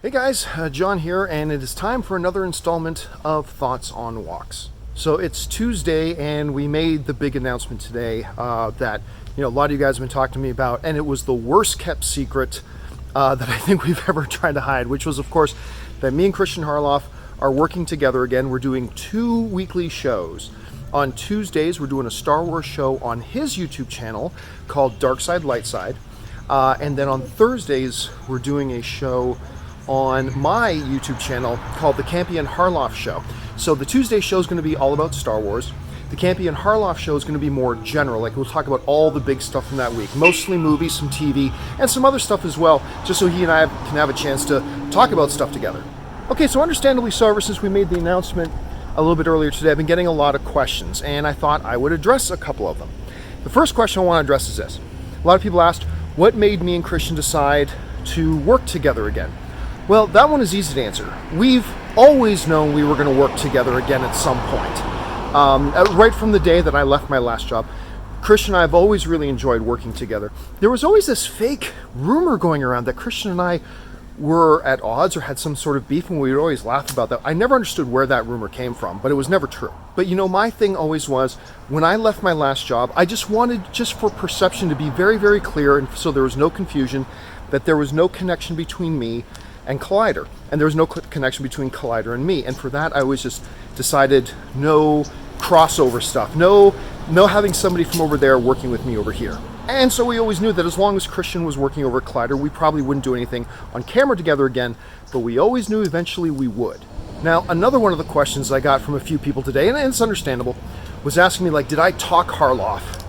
Hey guys, John here, and it is time for another installment of Thoughts on Walks. So it's Tuesday, and we made the big announcement today that a lot of you guys have been talking to me about, and it was the worst kept secret that I think we've ever tried to hide, which was, of course, that me and Kristian Harloff are working together again. We're doing 2 weekly shows. On Tuesdays, we're doing a Star Wars show on his YouTube channel called Dark Side, Light Side, and then on Thursdays, we're doing a show on my YouTube channel called the Campea Harloff Show. So the Tuesday show is going to be all about Star Wars. The Campea Harloff Show is going to be more general, like we'll talk about all the big stuff from that week, mostly movies, some TV, and some other stuff as well, just so he and I can have a chance to talk about stuff together. Okay, so understandably so, ever since we made the announcement a little bit earlier today, I've been getting a lot of questions, and I thought I would address a couple of them. The first question I want to address is this. A lot of people asked, what made me and Kristian decide to work together again? Well, that one is easy to answer. We've always known we were going to work together again at some point. Right from the day that I left my last job, Kristian and I have always really enjoyed working together. There was always this fake rumor going around that Kristian and I were at odds or had some sort of beef, and we would always laugh about that. I never understood where that rumor came from, but it was never true. But my thing always was, when I left my last job, I just wanted, just for perception to be very, very clear, and so there was no confusion, that there was no connection between me and Collider, and there was no connection between Collider and me. And for that, I always just decided no crossover stuff, no having somebody from over there working with me over here. And so we always knew that as long as Kristian was working over at Collider, we probably wouldn't do anything on camera together again, but we always knew eventually we would. Now, another one of the questions I got from a few people today, and it's understandable, was asking me, like, did I talk Harloff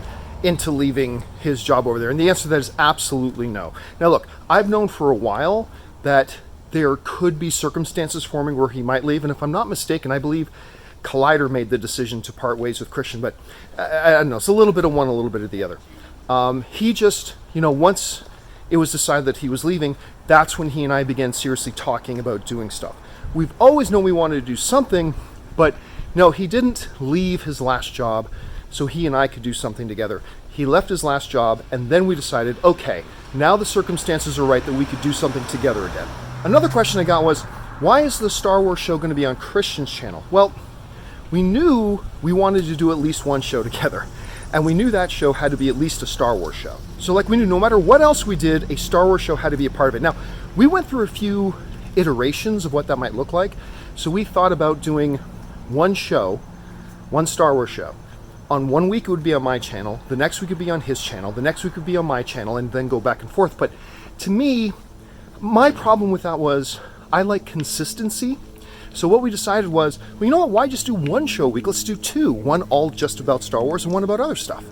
into leaving his job over there? And the answer to that is absolutely no. Now look, I've known for a while that there could be circumstances forming where he might leave, and if I'm not mistaken, I believe Collider made the decision to part ways with Kristian, but I don't know, it's a little bit of one, a little bit of the other. He just, once it was decided that he was leaving, that's when he and I began seriously talking about doing stuff. We've always known we wanted to do something, but no, he didn't leave his last job so he and I could do something together. He left his last job, and then we decided, okay, now the circumstances are right that we could do something together again. Another question I got was, why is the Star Wars show going to be on Kristian's channel? Well, we knew we wanted to do at least one show together, and we knew that show had to be at least a Star Wars show. So we knew no matter what else we did, a Star Wars show had to be a part of it. Now, we went through a few iterations of what that might look like, so we thought about doing one show, one Star Wars show. On one week it would be on my channel, the next week it would be on his channel, the next week would be on my channel, and then go back and forth. But to me, my problem with that was I like consistency. So what we decided was, well, you know what, why just do one show a week? Let's do 2. One all just about Star Wars and one about other stuff.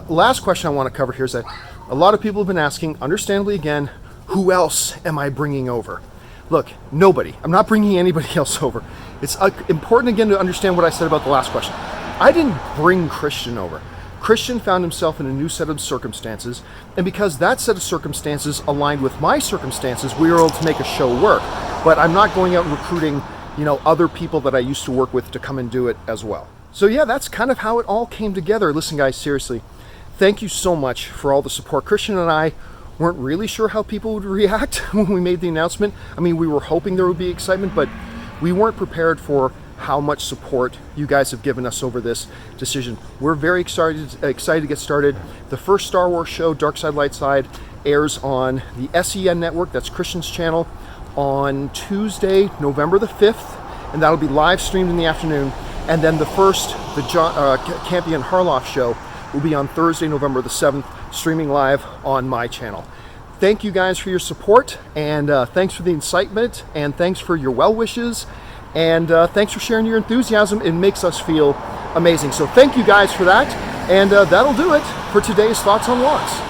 Last question I want to cover here is that a lot of people have been asking, understandably again, who else am I bringing over? Look, nobody. I'm not bringing anybody else over. It's important again to understand what I said about the last question. I didn't bring Kristian over. Kristian found himself in a new set of circumstances, and because that set of circumstances aligned with my circumstances, we were able to make a show work. But I'm not going out and recruiting, other people that I used to work with to come and do it as well. So yeah, that's kind of how it all came together. Listen guys, seriously, thank you so much for all the support. Kristian and I weren't really sure how people would react when we made the announcement. I mean, we were hoping there would be excitement, but we weren't prepared for how much support you guys have given us over this decision. We're very excited to get started. The first Star Wars show, Dark Side, Light Side, airs on the SEN network, that's Kristian's channel, on Tuesday, November the 5th, and that'll be live streamed in the afternoon. And then the John Campea Harloff show will be on Thursday, November the 7th, streaming live on my channel. Thank you guys for your support, and thanks for the incitement, and thanks for your well wishes. And thanks for sharing your enthusiasm. It makes us feel amazing. So thank you guys for that. And that'll do it for today's Thoughts on Walks.